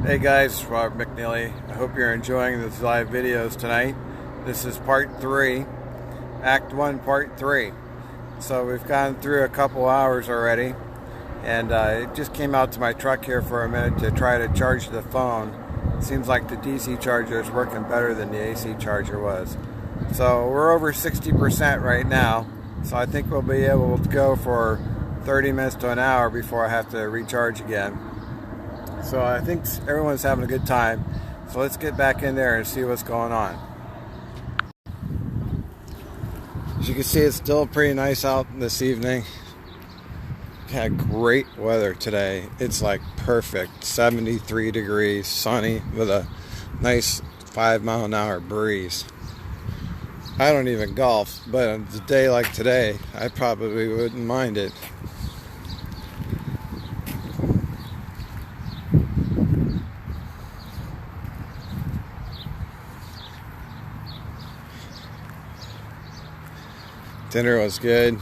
Hey guys, it's Robert McNeely. I hope you're enjoying these live videos tonight. This is part 3, Act 1, part 3. So we've gone through a couple hours already, and I just came out to my truck here for a minute to try to charge the phone. It seems like the DC charger is working better than the AC charger was. So we're over 60% right now, so I think we'll be able to go for 30 minutes to an hour before I have to recharge again. So I think everyone's having a good time. So let's get back in there and see what's going on. As you can see, it's still pretty nice out this evening. Had great weather today. It's like perfect, 73 degrees, sunny with a nice 5-mile-an-hour breeze. I don't even golf, but on a day like today, I probably wouldn't mind it. Dinner was good.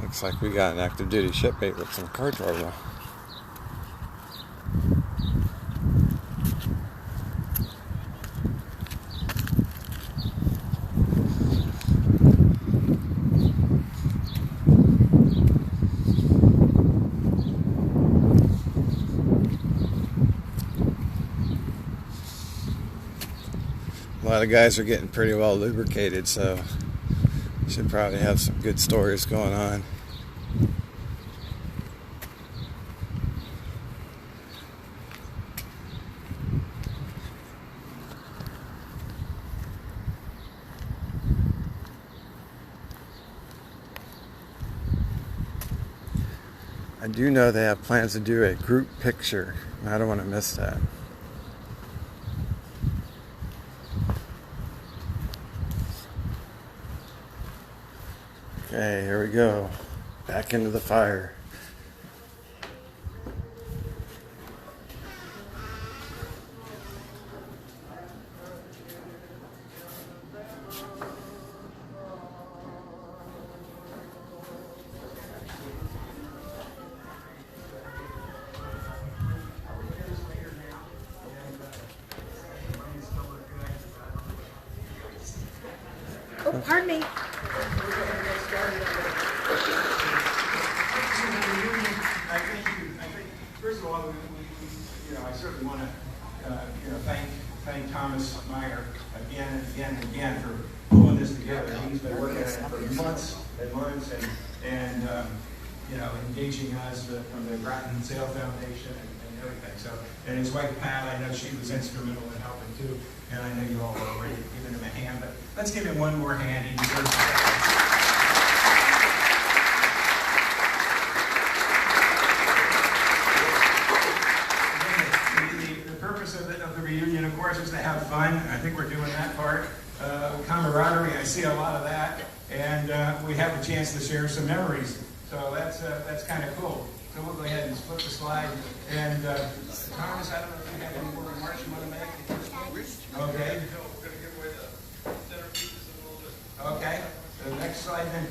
Looks like we got an active duty shipmate with some car trouble. A lot of guys are getting pretty well lubricated, so should probably have some good stories going on. I do know they have plans to do a group picture, and I don't want to miss that. Okay, here we go. Back into the fire. Oh, pardon me. I think, first of all, I certainly want to, thank Thomas Meyer again and again and again for pulling this together. He's been working on it for months and months, and engaging us from the Groton Sale Foundation and everything. So, and his wife Pat, I know she was instrumental in helping too, and I know you all were already giving him a hand. But let's give him one more hand. He deserves it. Of the reunion, of course, is to have fun. I think we're doing that part. Camaraderie, I see a lot of that, and we have a chance to share some memories. So that's kind of cool. So we'll go ahead and flip the slide. And Thomas, I don't know if you have any more remarks you want to make. Okay. Okay. The next slide then.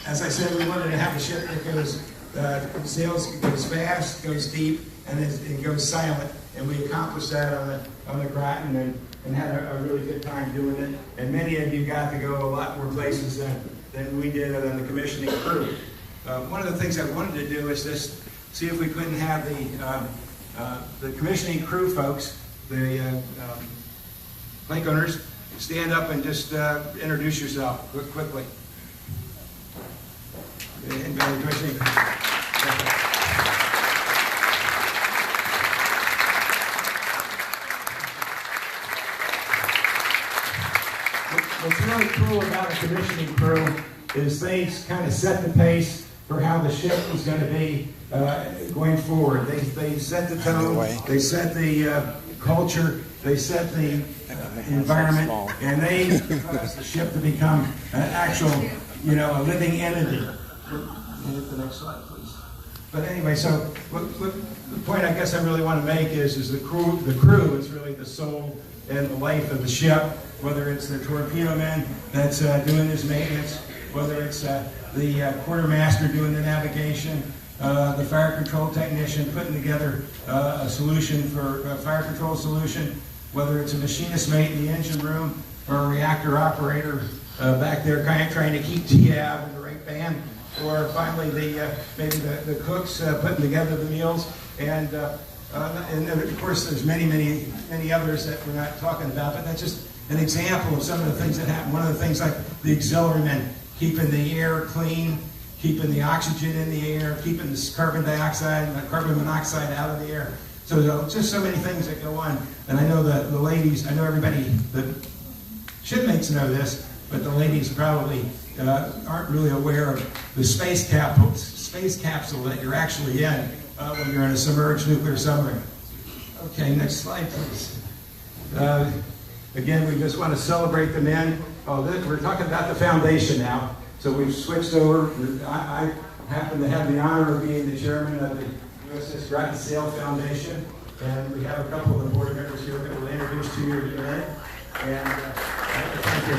As I said, we wanted to have a ship that goes, sales goes fast, goes deep, and it goes silent. And we accomplished that on the Groton and had a really good time doing it. And many of you got to go a lot more places than we did on the commissioning crew. One of the things I wanted to do is just see if we couldn't have the commissioning crew folks, the plank owners, stand up and just introduce yourself quickly. And commissioning. What's really cool about a commissioning crew is they kind of set the pace for how the ship was going to be going forward. They set the tone, they set the culture, they set the environment, and they caused the ship to become an actual a living entity. Hit the next slide, please. But anyway, so the point I guess I really want to make is the crew is really the soul and the life of the ship, whether it's the torpedo man that's doing his maintenance, whether it's the quartermaster doing the navigation, the fire control technician putting together a solution for a fire control solution, whether it's a machinist mate in the engine room or a reactor operator back there trying to keep TAB in the right band, or finally maybe the cooks putting together the meals, and of course there's many others that we're not talking about, but that's just an example of some of the things that happen. One of the things like the auxiliary men keeping the air clean, keeping the oxygen in the air, keeping the carbon dioxide and the carbon monoxide out of the air. So just so many things that go on. And I know the ladies, I know everybody, the shipmates know this, but the ladies probably aren't really aware of the space capsule that you're actually in when you're in a submerged nuclear submarine. Okay, next slide, please. Again, we just want to celebrate the men. We're talking about the foundation now. So we've switched over. I happen to have the honor of being the chairman of the USS Groton Sail Foundation, and we have a couple of the board members here that we'll introduce to you in a minute. And thank you.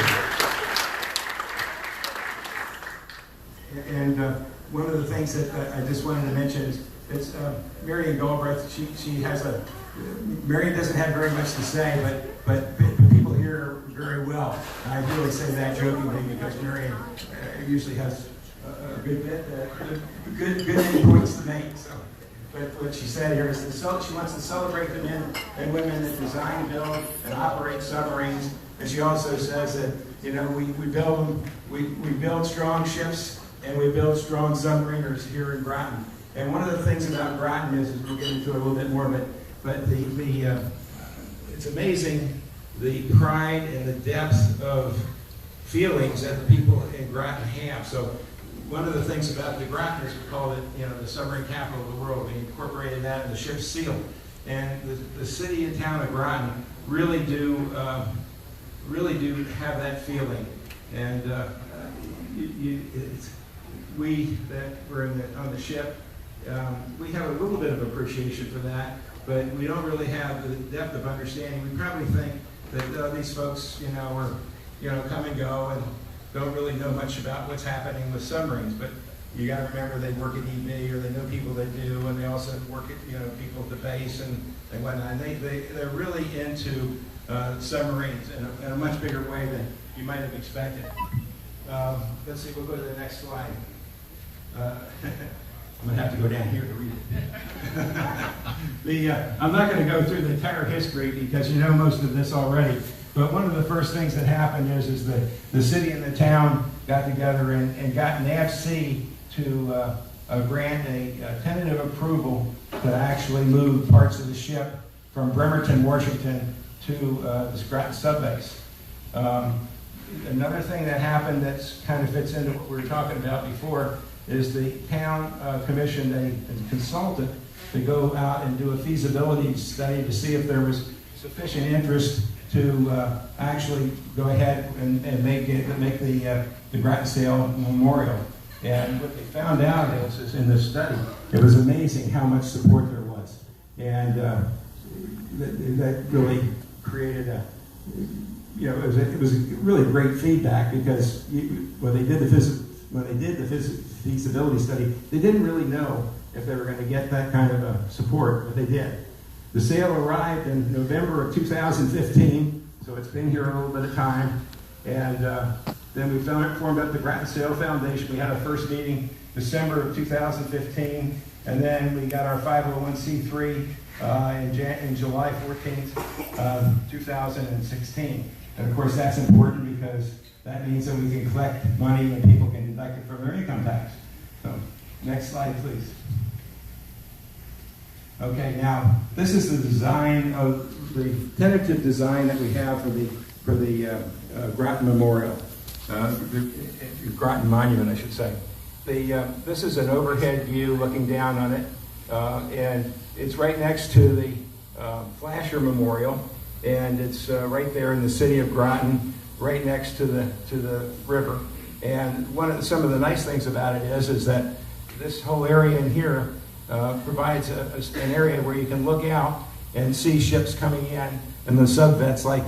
And one of the things that I just wanted to mention is Marion Galbraith. She has Marion doesn't have very much to say, but people hear her very well. And I really say that jokingly because Marion usually has a good many points to make. So, but what she said here is she wants to celebrate the men and women that design, build, and operate submarines. And she also says that we build strong ships and we build strong submariners here in Groton. And one of the things about Groton is we'll get into it a little bit more, but it's amazing the pride and the depth of feelings that the people in Groton have. So one of the things about the Grotoners, we call it, the submarine capital of the world. We incorporated that in the ship's seal. And the city and town of Groton really do have that feeling. And we that were on the ship, we have a little bit of appreciation for that, but we don't really have the depth of understanding. We probably think that these folks, are, come and go and don't really know much about what's happening with submarines. But you got to remember they work at EB, or they know people that do, and they also work at people at the base and whatnot. And they're really into submarines in a much bigger way than you might have expected. Let's see. We'll go to the next slide. I'm going to have to go down here to read it. I'm not going to go through the entire history because you know most of this already. But one of the first things that happened is the city and the town got together and got NAVC to grant a tentative approval to actually move parts of the ship from Bremerton, Washington to the Groton subbase. Another thing that happened that kind of fits into what we were talking about before is the town commissioned a consultant to go out and do a feasibility study to see if there was sufficient interest to actually go ahead and make the Groton Sail Memorial. And what they found out is in this study, it was amazing how much support there was. And that really created it was really great feedback because when they did the feasibility study, they didn't really know if they were going to get that kind of support, but they did. The sail arrived in November of 2015, so it's been here a little bit of time. And then we formed up the Groton Sail Foundation. We had our first meeting December of 2015, and then we got our 501c3 in July 14th, 2016. And of course, that's important because that means that we can collect money and people can deduct it from their income tax. So, next slide, please. Okay, now this is the design of the tentative design that we have for the Groton Memorial, the Groton Monument, I should say. This is an overhead view looking down on it, and it's right next to the Flasher Memorial, and it's right there in the city of Groton, right next to the river. And some of the nice things about it is that this whole area in here provides an area where you can look out and see ships coming in, and the sub-vets like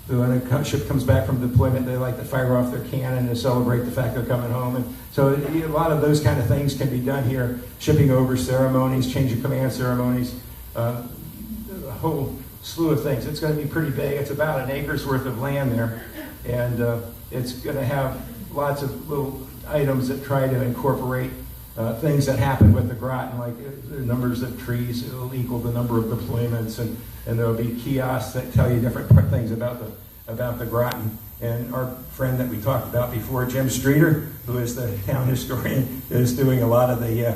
when a ship comes back from deployment, they like to fire off their cannon to celebrate the fact they're coming home. And so a lot of those kind of things can be done here. Shipping over ceremonies, change of command ceremonies, a whole slew of things. It's going to be pretty big. It's about an acre's worth of land there. And it's going to have lots of little items that try to incorporate things that happen with the Groton, like the numbers of trees will equal the number of deployments, and there will be kiosks that tell you different things about the Groton. And our friend that we talked about before, Jim Streeter, who is the town historian, is doing a lot of the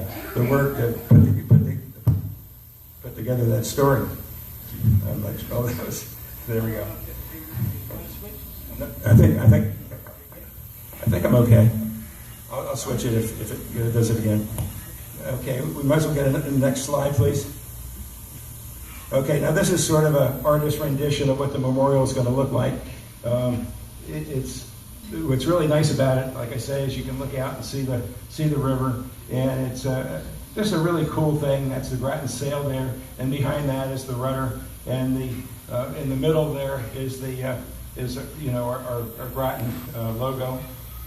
work to put together that story. There we go. I think I'm okay. I'll switch it if it does it again. Okay, we might as well get the next slide, please. Okay, now this is sort of an artist rendition of what the memorial is going to look like. What's really nice about it, like I say, is you can look out and see the river, and it's just a really cool thing. That's the Groton sail there, and behind that is the rudder, and in the middle there is our Groton logo,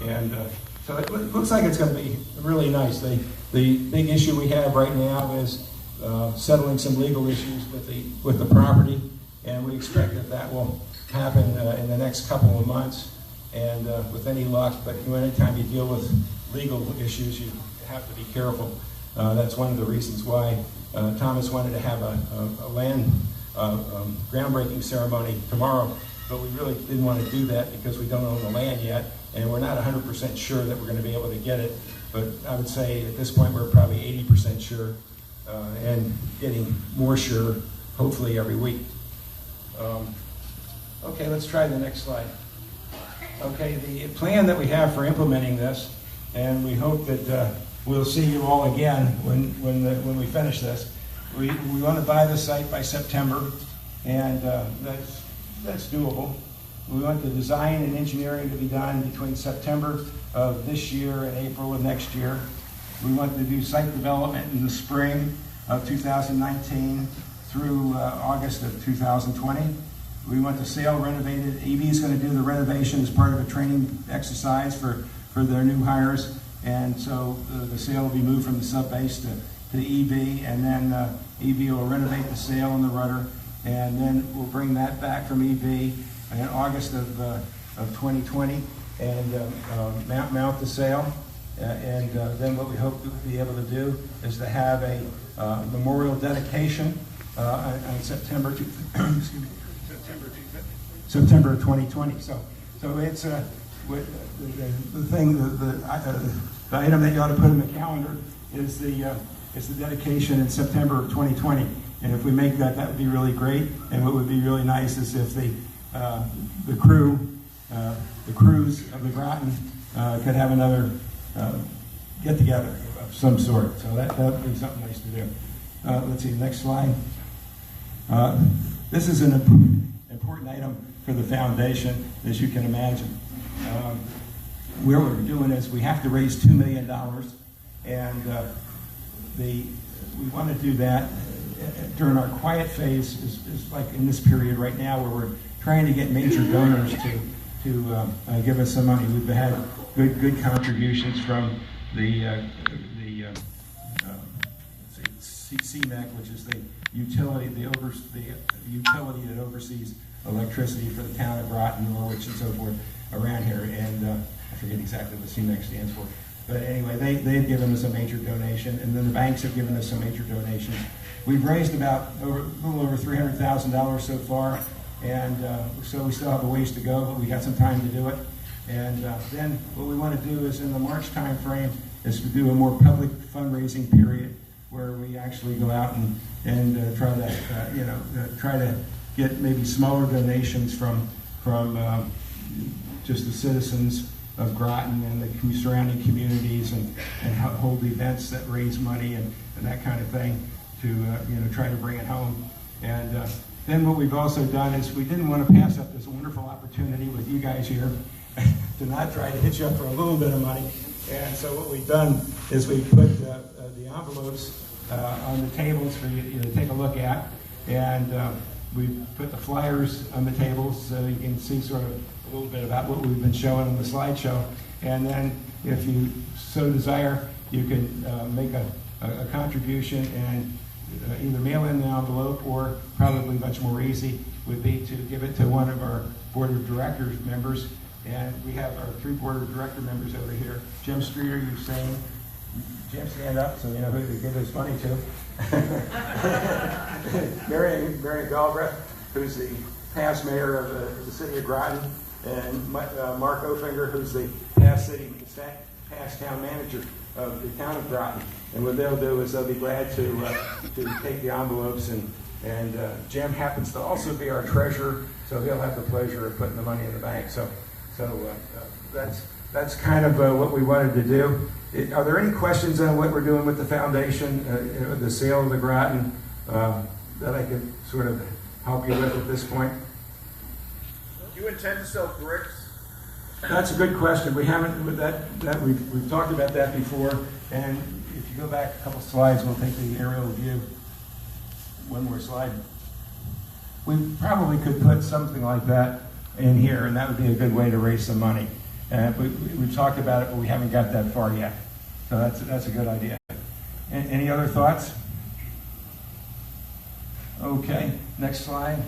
and so it looks like it's going to be really nice. The big issue we have right now is settling some legal issues with the property, and we expect that will happen in the next couple of months, and with any luck. But anytime you deal with legal issues, you have to be careful. That's one of the reasons why Thomas wanted to have a land groundbreaking ceremony tomorrow, but we really didn't want to do that because we don't own the land yet, and we're not 100% sure that we're going to be able to get it. But I would say at this point we're probably 80% sure, and getting more sure hopefully every week. Okay, let's try the next slide. Okay, the plan that we have for implementing this, and we hope that we'll see you all again when we finish this. We want to buy the site by September, and that's doable. We want the design and engineering to be done between September of this year and April of next year. We want to do site development in the spring of 2019 through August of 2020. We want the sail renovated. EB is going to do the renovation as part of a training exercise for their new hires. And so the sail will be moved from the sub-base to EB, and then EB will renovate the sail and the rudder, and then we'll bring that back from EB in August of 2020 and mount the sail. And then what we hope to be able to do is to have a memorial dedication on September 2020. So it's the item that you ought to put in the calendar is the dedication in September of 2020. And if we make that, that would be really great. And what would be really nice is if the crews of the Groton could have another get together of some sort. So that would be something nice to do. Let's see, next slide. This is an important item for the foundation, as you can imagine. Where we're doing is we have to raise $2 million, and we want to do that during our quiet phase, is like in this period right now where we're trying to get major donors to give us some money. We've had good contributions from the CMEC, which is the utility that oversees electricity for the town of Groton, Norwich, and so forth around here. And I forget exactly what CMEC stands for. But anyway, they've given us a major donation, and then the banks have given us some major donations. We've raised about a little over $300,000 so far, and so we still have a ways to go, but we got some time to do it. And then what we want to do is in the March time frame is to do a more public fundraising period where we actually go out and try to get maybe smaller donations from just the citizens of Groton and the surrounding communities, and hold events that raise money and that kind of thing to try to bring it home. And then what we've also done is we didn't want to pass up this wonderful opportunity with you guys here to not try to hit you up for a little bit of money. And so what we've done is we put the envelopes on the tables for you to take a look at, and we put the flyers on the tables so you can see sort of a little bit about what we've been showing on the slideshow. And then if you so desire, you can make a contribution and either mail in the envelope, or probably much more easy would be to give it to one of our board of directors members. And we have our 3 board of director members over here. Jim Streeter, you've seen. Jim, stand up so you know who to give his money to. Mary Galbraith, who's the past mayor of the city of Groton, and Mark Ofinger, who's the past town manager of the town of Groton. And what they'll do is they'll be glad to take the envelopes, and Jim happens to also be our treasurer, so he'll have the pleasure of putting the money in the bank. So that's kind of what we wanted to do. Are there any questions on what we're doing with the foundation, the sale of the Groton, that I could sort of help you with at this point? Do you intend to sell bricks? That's a good question. We haven't, we've talked about that before, and if you go back a couple slides, we'll take the aerial view. One more slide. We probably could put something like that in here, and that would be a good way to raise some money. We've talked about it, but we haven't got that far yet. So that's a good idea. Any other thoughts? Okay, next slide.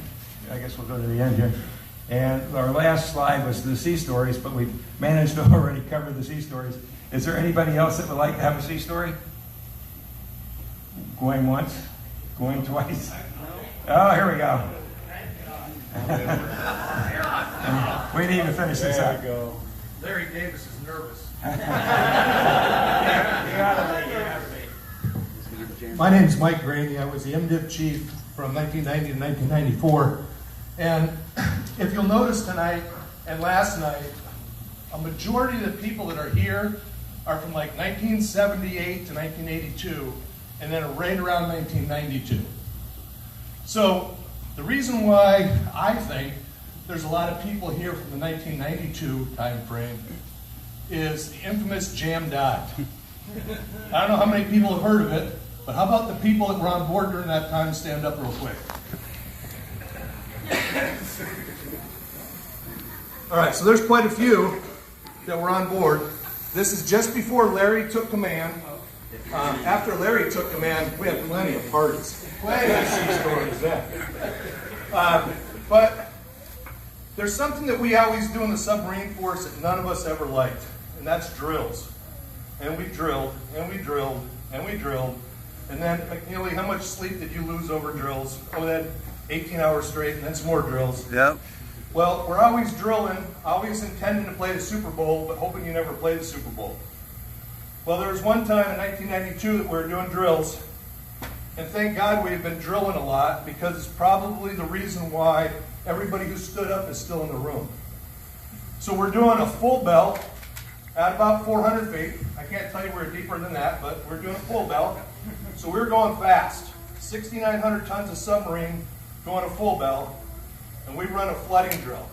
I guess we'll go to the end here. And our last slide was the sea stories, but we've managed to already cover the sea stories. Is there anybody else that would like to have a sea story? Going once? Going twice? Oh, here we go. We need to finish this up. There you go. Larry Davis is nervous. My name is Mike Graney. I was the MDiv chief from 1990 to 1994. And if you'll notice tonight and last night, a majority of the people that are here are from like 1978 to 1982, and then right around 1992. So the reason why I think there's a lot of people here from the 1992 time frame is the infamous jam dot. I don't know how many people have heard of it, but how about the people that were on board during that time stand up real quick? All right, so there's quite a few that were on board. This is just before Larry took command. After Larry took command, we had plenty of parties. Plenty of sea stories then. But there's something that we always do in the submarine force that none of us ever liked, and that's drills. And we drilled, and we drilled, and we drilled. And then, McNeely, how much sleep did you lose over drills? Oh, then 18 hours straight, and then some more drills. Yep. Well, we're always drilling, always intending to play the Super Bowl, but hoping you never play the Super Bowl. Well, there was one time in 1992 that we were doing drills, and thank God we had been drilling a lot, because it's probably the reason why everybody who stood up is still in the room. So we're doing a full belt at about 400 feet. I can't tell you we're deeper than that, but we're doing a full belt. So we're going fast. 6,900 tons of submarine going a full belt, and we run a flooding drill.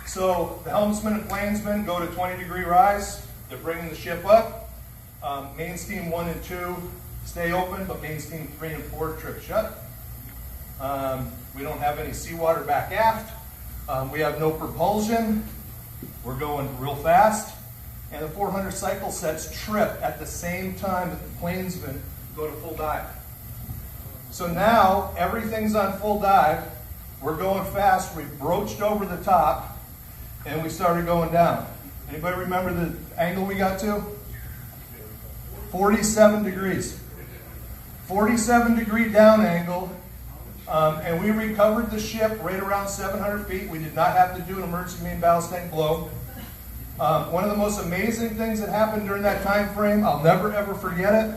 So the helmsman and planesmen go to 20-degree rise. They're bringing the ship up. Main steam 1 and 2 stay open, but main steam 3 and 4 trip shut. We don't have any seawater back aft. We have no propulsion. We're going real fast. And the 400 cycle sets trip at the same time that the planesmen go to full dive. So now everything's on full dive. We're going fast. We broached over the top, and we started going down. Anybody remember the angle we got to? 47 degrees. 47-degree down angle. And we recovered the ship right around 700 feet. We did not have to do an emergency main ballast tank blow. One of the most amazing things that happened during that time frame, I'll never ever forget it,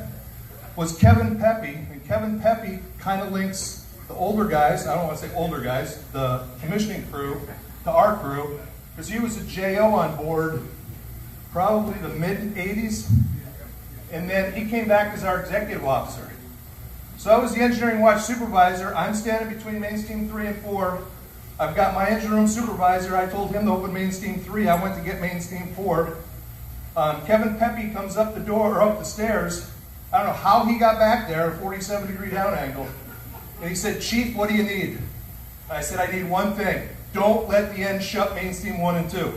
was Kevin Pepe. And Kevin Pepe kind of links the older guys, I don't want to say older guys, the commissioning crew, to our crew, because he was a JO on board probably the mid-80s, and then he came back as our executive officer. So I was the engineering watch supervisor. I'm standing between main steam 3 and 4. I've got my engine room supervisor. I told him to open main steam 3. I went to get main steam 4. Kevin Pepe comes up the door, or up the stairs. I don't know how he got back there, a 47-degree down angle. And he said, "Chief, what do you need?" I said, "I need one thing. Don't let the end shut main steam 1 and 2.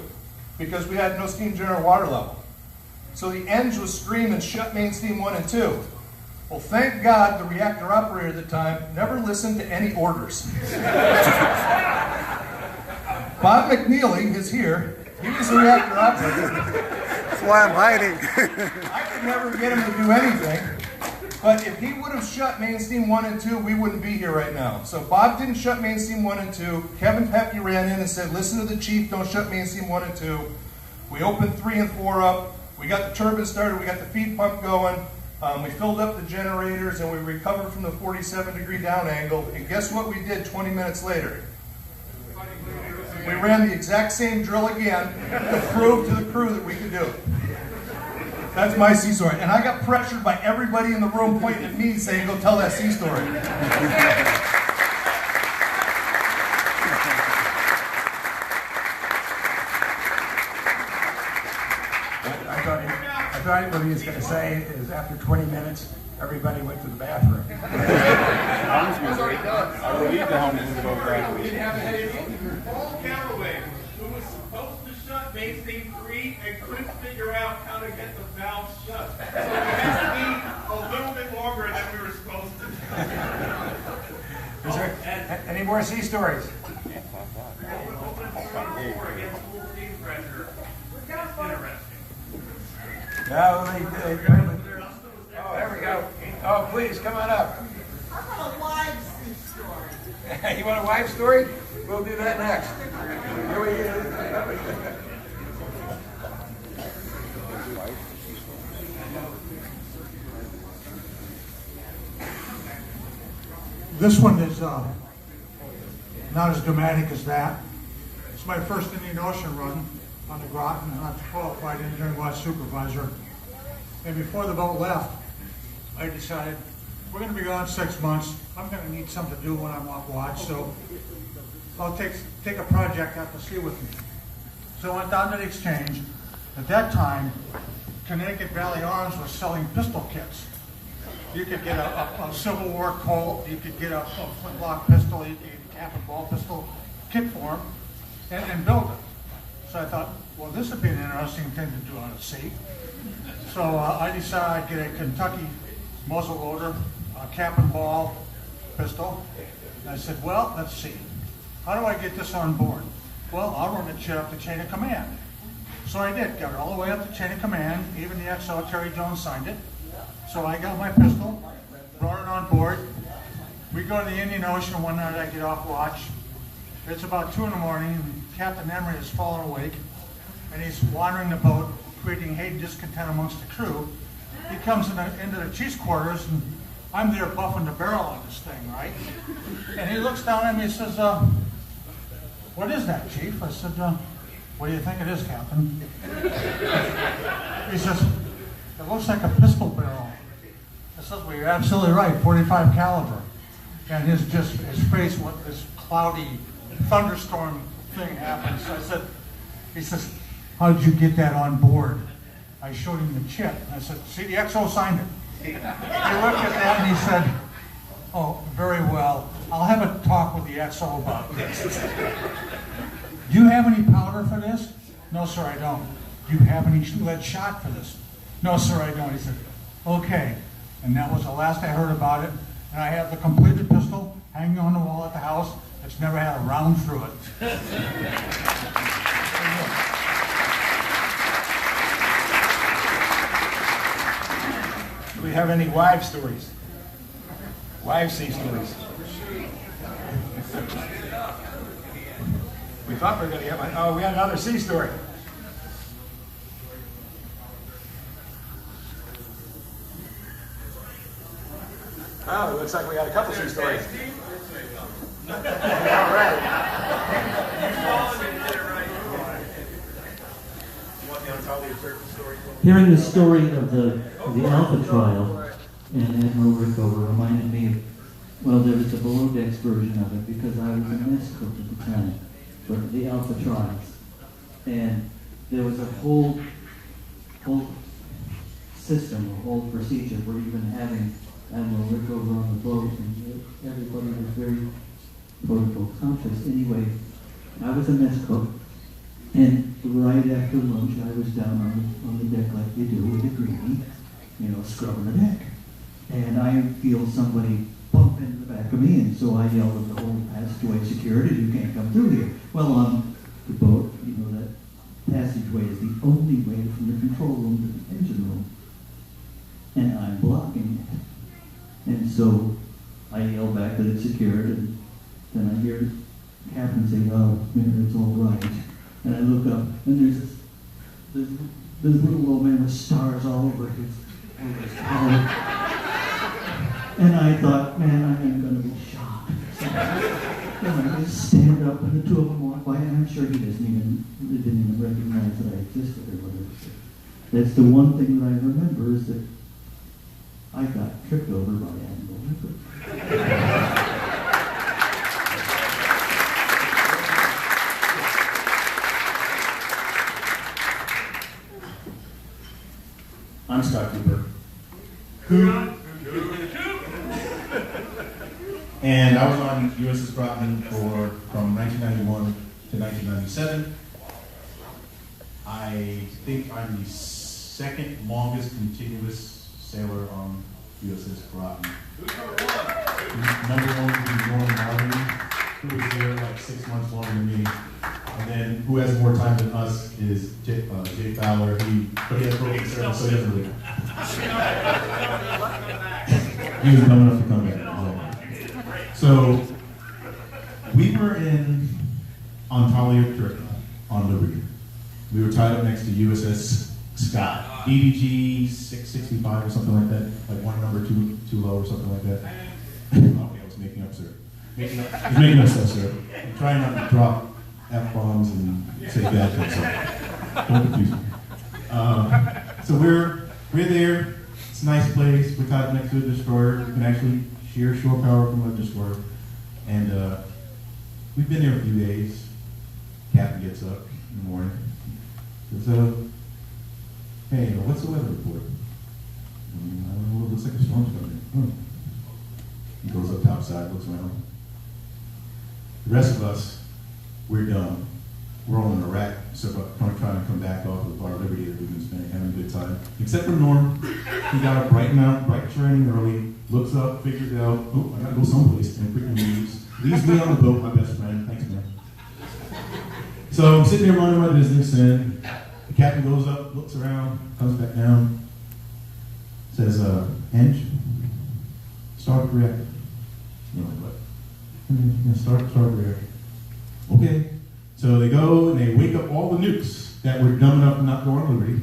Because we had no steam generator water level. So the ends was screaming, "Shut main steam 1 and 2. Well, thank God the reactor operator at the time never listened to any orders. Bob McNeely is here. He was the reactor operator. That's why I'm hiding. I could never get him to do anything. But if he would have shut main steam 1 and 2, we wouldn't be here right now. So Bob didn't shut main steam 1 and 2. Kevin Pepe ran in and said, "Listen to the chief, don't shut main steam 1 and 2. We opened 3 and 4 up. We got the turbine started. We got the feed pump going. We filled up the generators, and we recovered from the 47-degree down angle. And guess what we did 20 minutes later? We ran the exact same drill again to prove to the crew that we could do it." That's my sea story. And I got pressured by everybody in the room pointing at me saying, "Go tell that sea story." I thought what he was going to say is after 20 minutes, everybody went to the bathroom. Paul Calloway, who was supposed to shut main steam 3 and couldn't figure out how to get the valve shut. So we had to be a little bit longer than we were supposed to. Is there any more sea stories? No, oh, there we go. Oh, please, come on up. I want a live sea story. You want a wife story? We'll do that next. Here we go. This one is not as dramatic as that. It's my first Indian Ocean run on the Groton, and I'm qualified engineering watch supervisor. And before the boat left, I decided we're going to be gone 6 months. I'm going to need something to do when I'm off watch, so I'll take a project out to sea with me. So I went down to the exchange. At that time, Connecticut Valley Arms was selling pistol kits. You could get a Civil War Colt, you could get a flintlock pistol, you could get a cap and ball pistol kit for them, and build it. So I thought, well, this would be an interesting thing to do on the sea. So I decided I'd get a Kentucky muzzle loader, a cap and ball pistol. And I said, well, let's see. How do I get this on board? Well, I'll run the shit up the chain of command. So I did, got it all the way up the chain of command. Even the XO, Terry Jones, signed it. So I got my pistol, brought it on board. We go to the Indian Ocean one night. I get off watch. It's about 2 in the morning, and Captain Emery has fallen awake, and he's wandering the boat, creating hate and discontent amongst the crew. He comes into the chief's quarters, and I'm there buffing the barrel on this thing, right? And he looks down at me and says, "What is that, Chief?" I said, "What do you think it is, Captain?" He says, "It looks like a pistol barrel." I said, "Well, you're absolutely right, 45 caliber." And his face went this cloudy thunderstorm thing happened. So he says, "How did you get that on board?" I showed him the chip. I said, "See, the XO signed it." He looked at that and he said, "Oh, very well. I'll have a talk with the XO about this." "Do you have any powder for this?" "No, sir, I don't." "Do you have any lead shot for this?" "No, sir, I don't." He said, "Okay." And that was the last I heard about it. And I have the completed pistol hanging on the wall at the house. It's never had a round through it. Do we have any wives stories? Wives sea stories. We thought we were going to get one. Oh, we had another sea story. Oh, it looks like we got a couple sea stories. All right. Hearing the story of the Alpha trial and Admiral Rickover reminded me Well, there was a below decks version of it because I was a mess cook at the time for the Alpha trials. And there was a whole system, a whole procedure for even having Admiral Rickover on the boat, and everybody was very protocol conscious. Anyway, I was a mess cook, and right after lunch I was down on the deck like you do with the greenie, scrubbing the deck. And I feel somebody bump into the back of me, and so I yelled at the whole passageway security, "You can't come through here." Well, on the boat, that passageway is the only way from the control room to the engine room. And I'm blocking it. And so I yell back that it's secured, and then I hear the captain say, "Oh, Mayor, it's all right." And I look up, and there's this little old man with stars all over his collar. And I thought, man, I am going to be shot. So, and I just stand up, and the two of them walk by, and I'm sure he didn't even recognize that I existed or whatever. That's the one thing that I remember is that I got tripped over by Admiral Rickover. I'm Scott Cooper. And I was on USS Groton from 1991 to 1997. I think I'm the second longest continuous sailor on USS Groton. Number one would be Norman Marley, who was here like 6 months longer than me. And then who has more time than us is Jake Fowler. But he has broken service, so he doesn't really. He was dumb enough to come back. So we were on Talia on Liberty. We were tied up next to USS Scott, EDG 665 or something like that, like one number too low or something like that. Okay, I was making up, sir. Making up stuff, sir. I'm trying not to drop F-bombs and say bad things. So don't confuse me. So we're there. It's a nice place. We're tied next to a destroyer. We can actually sheer shore power from a destroyer. And we've been there a few days. Captain gets up in the morning. Says, "Hey, what's the weather report?" I don't know, it looks like a storm's coming in. He goes up topside, looks around. The rest of us, we're done. We're all in Iraq, so trying to come back off of our liberty that we've been spending, having a good time. Except for Norm. He got up bright shining early, looks up, figures out, "Oh, I gotta go someplace," and freaking leaves me on the boat, my best friend. Thanks, man. So I'm sitting here minding my business, and the captain goes up, looks around, comes back down, says, "Henge, start the reactor." You know what? Start the reactor. Okay. So they go and they wake up all the nukes that were dumb enough not to go on Liberty.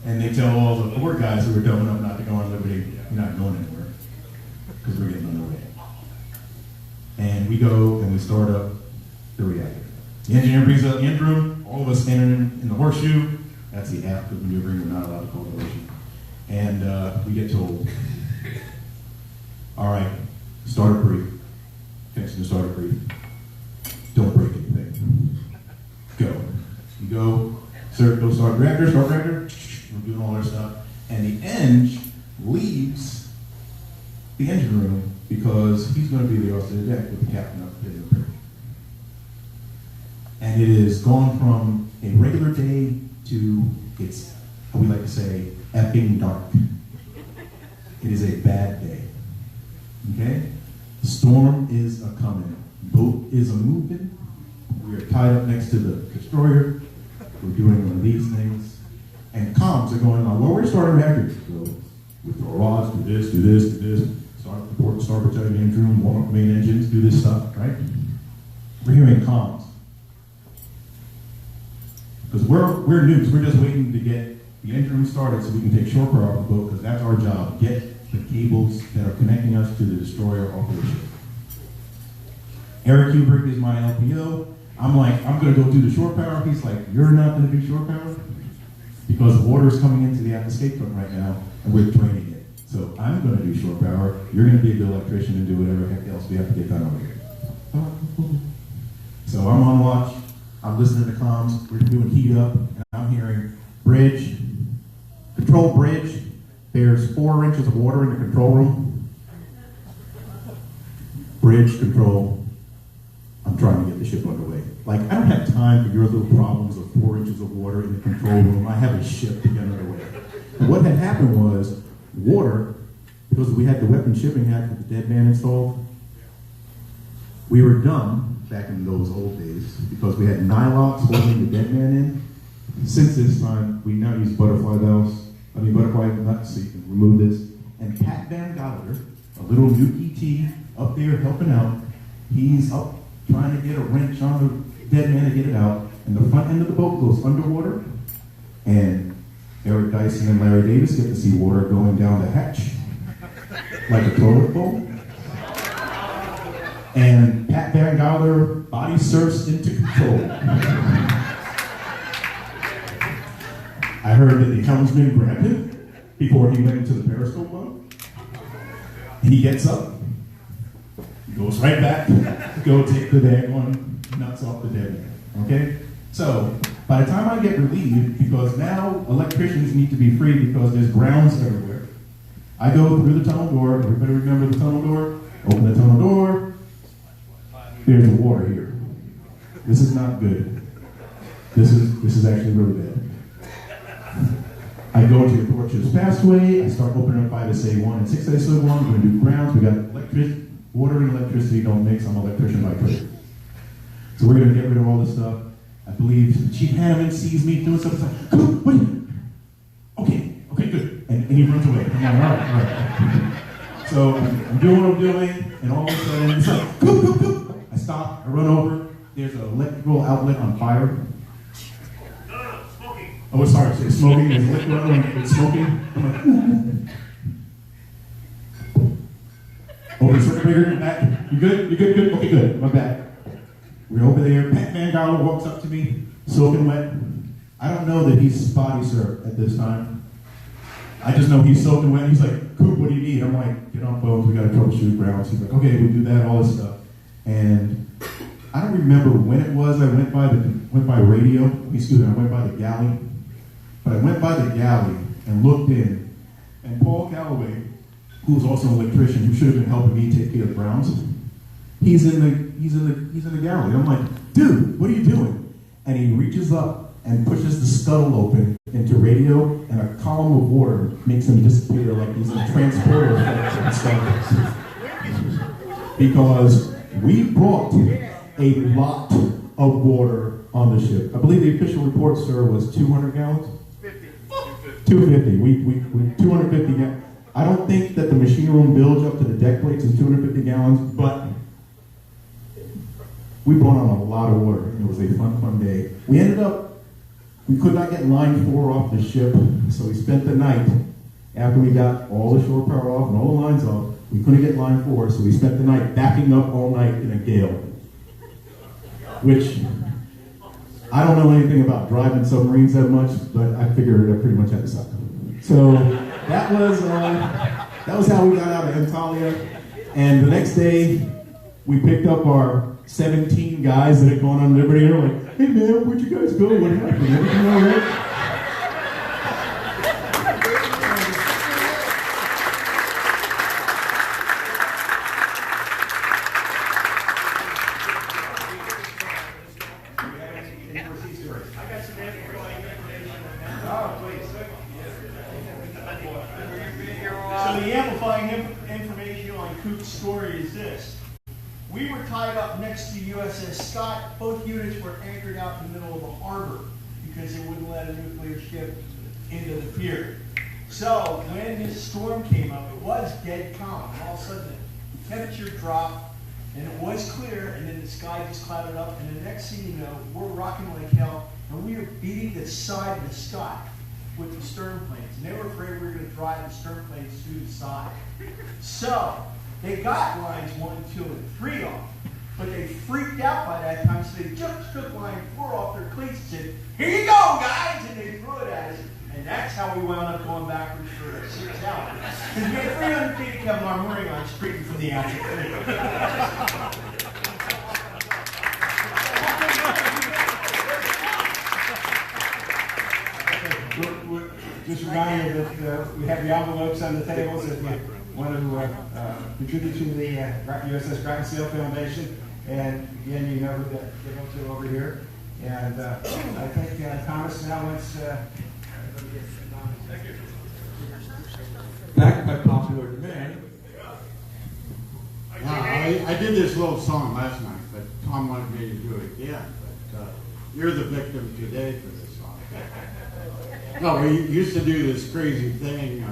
And they tell all the poor guys who were dumb enough not to go on Liberty, "You're not going anywhere, because we're getting underway." And we go and we start up the reactor. The engineer brings up the engine room, all of us standing in the horseshoe. That's the aft of maneuvering, we're not allowed to call it the horseshoe. And we get told, "All right, start a brief." Fixing to start a brief. "Don't break anything. Go." You go, "Sir, go start reactor, start reactor." We're doing all our stuff. And the eng leaves the engine room because he's going to be there off the deck with the captain up in the bridge. And it is gone from a regular day to, it's, how we like to say, effing dark. It is a bad day. Okay? The storm is a coming. Boat is a moving. We are tied up next to the destroyer. We're doing one of these things. And comms are going on. "Well, we're starting reactors." So with the rods, do this, do this, do this. Start the port, starboard side engine room, warm up main engines, do this stuff, right? We're hearing comms. Because we're nukes. We're just waiting to get the engine room started so we can take shore power off the boat, because that's our job. Get the cables that are connecting us to the destroyer off the ship. Eric Hubert is my LPO. I'm like, "I'm going to go do the shore power." He's like, "You're not going to do shore power?" Because the water is coming into the escape front right now, and we're draining it. So So I'm going to do shore power. You're going to be a good electrician and do whatever heck else we have to get done over here. So I'm on watch. I'm listening to comms. We're doing heat up, and I'm hearing bridge, control bridge. There's 4 inches of water in the control room. Bridge control. I'm trying to get the ship underway. Like, I don't have time for your little problems of 4 inches of water in the control room. I have a ship to get underway. And what had happened was water, because we had the Weapons Shipping Act with the dead man installed, we were dumb back in those old days because we had nylocks holding the dead man in. Since this time, we now use butterfly nuts, so you can remove this. And Pat Van Gallagher, a little new ET up there helping out, he's up trying to get a wrench on the dead man to get it out, and the front end of the boat goes underwater, and Eric Dyson and Larry Davis get to see water going down the hatch like a toilet bowl. And Pat Van Gallagher body surfs into control. I heard that the helmsman grabbed him before he went into the periscope mode. He gets up, goes right back, go take the daggone nuts off the dead man. Okay? So, by the time I get relieved, because now electricians need to be free because there's grounds everywhere, I go through the tunnel door. Everybody remember the tunnel door? Open the tunnel door. There's the water here. This is not good. This is actually really bad. I go to the Torches Passway. I start opening up 5SA1 and 6SA1. We're going to do grounds. We got water and electricity don't mix. I'm an electrician by trade. So we're going to get rid of all this stuff. I believe Chief Hanneman sees me doing something. He's like, come on, wait. Okay, good. And he runs away. I'm like, all right. So I'm doing what I'm doing, and all of a sudden, it's like, go. I stop, I run over. There's an electrical outlet on fire. No, smoking. Oh, sorry, it's smoking. There's electrical outlet, it's smoking. I'm like, open circuit breaker, back. You good? Good. Okay, good. My back. We're over there. Pat Van Gallagher walks up to me, soaking wet. I don't know that he's spotty, sir, at this time. I just know he's soaking wet. He's like, Coop, what do you need? I'm like, get on phones. We got to troubleshoot grounds. He's like, okay, we do that, all this stuff. And I don't remember when it was. I went by radio. Excuse me. I went by the galley. But I went by the galley and looked in, and Paul Calloway, who was also an electrician, who should have been helping me take care of the grounds, he's in the galley. I'm like, dude, what are you doing? And he reaches up and pushes the scuttle open into radio, and a column of water makes him disappear like he's in a transporter effect and stuff. Because we brought a lot of water on the ship. I believe the official report, sir, was 200 gallons? 250. We 250 gallons. I don't think that the machine room bilge up to the deck plates is 250 gallons, but we brought on a lot of water. It was a fun day. We could not get line 4 off the ship, so we spent the night, after we got all the shore power off and all the lines off, we couldn't get line 4, so we spent the night backing up all night in a gale. Which, I don't know anything about driving submarines that much, but I figured I pretty much had to suck. So that was how we got out of Antalya. And the next day, we picked up our 17 guys that had gone on Liberty, and they're like, hey man, where'd you guys go? What happened? Everything all right? So the amplifying information on Coop's story is this. We were tied up next to USS Scott. Both units were anchored out in the middle of a harbor because they wouldn't let a nuclear ship into the pier. So when this storm came up, it was dead calm. And all of a sudden the temperature dropped and it was clear, and then the sky just clouded up, and the next thing you know, we're rocking like hell, and we were beating the side of the Scott with the stern planes. And they were afraid we were going to drive the stern planes through the side. So they got lines 1, 2, and 3 off, but they freaked out by that time, so they just took line 4 off their cleats and said, here you go, guys, and they threw it at us, and that's how we wound up going backwards for 6 hours. Because we had 300 feet of Kevlar mooring line streaking from the outer fleet. Just remind you that we have the envelopes on the tables if you want to contribute to the USS Groton Sail Foundation. And again, you know who to give them to over here. And I think Thomas now wants. Back by popular demand. I did this little song last night, but Tom wanted me to do it again. But you're the victim today for this song. No, we used to do this crazy thing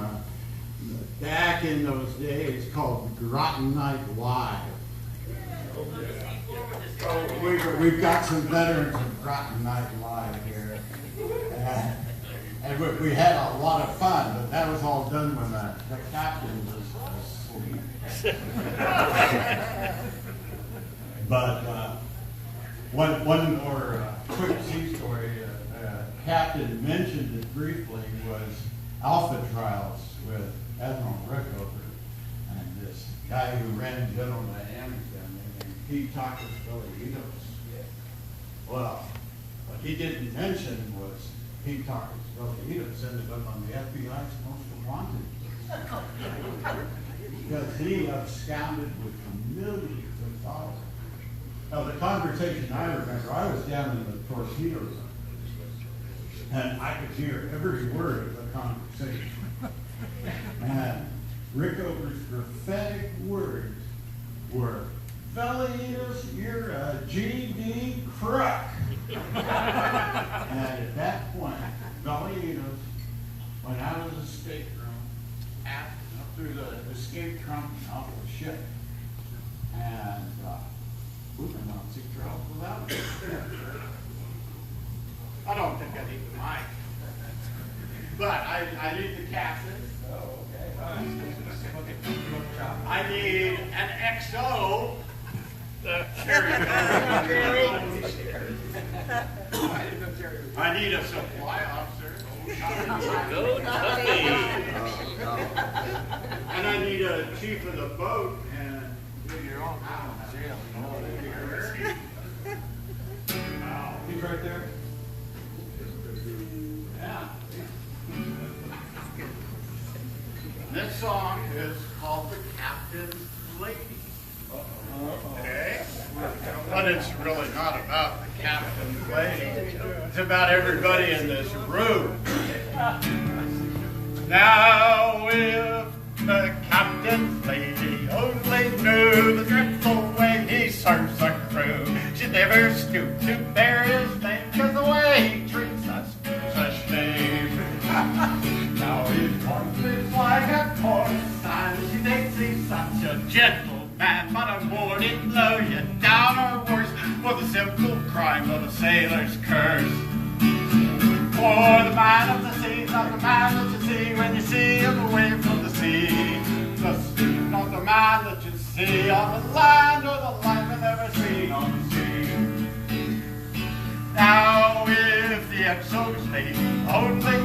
back in those days called Groton Night Live. We've got some veterans of Groton Night Live here. And we had a lot of fun, but that was all done when the captain was asleep. But one more quick sea story. Captain mentioned it briefly was Alpha Trials with Admiral Rickover and this guy who ran General Dynamics down there named Pete Tacos Velitos. Well, what he didn't mention was Pete Tacos Velitos ended up on the FBI's most wanted list because he absconded with millions of dollars. Now the conversation I remember, I was down in the torpedo room. And I could hear every word of the conversation. And Rickover's prophetic words were, Velitos, you're a GD crook. And at that point, Velitos went out of the stateroom, up through the escape trunk off the ship. And we went on 6 trials without it. I don't think I need the mic, but I need the captain. Oh, okay. I need an XO. I need a supply officer. And I need a chief of the boat. And you're all out of jail. He's right there. Yeah. This song is called The Captain's Lady. Okay? But it's really not about the Captain's Lady. It's about everybody in this room. Now if the Captain's Lady only knew the dreadful way he serves a crew, she'd never stoop to bear his name, 'cause the way he treats us is a shame. Now he's horses like a chorus, and she thinks he's such a gentleman, but I'm warned he'd blow you down or worse for the simple crime of a sailor's curse. For the man of the sea, not the man that you see when you see him away from the sea. The sea, not the man that you see on the land, or the land you've never seen on the sea. Now if the XO's lady only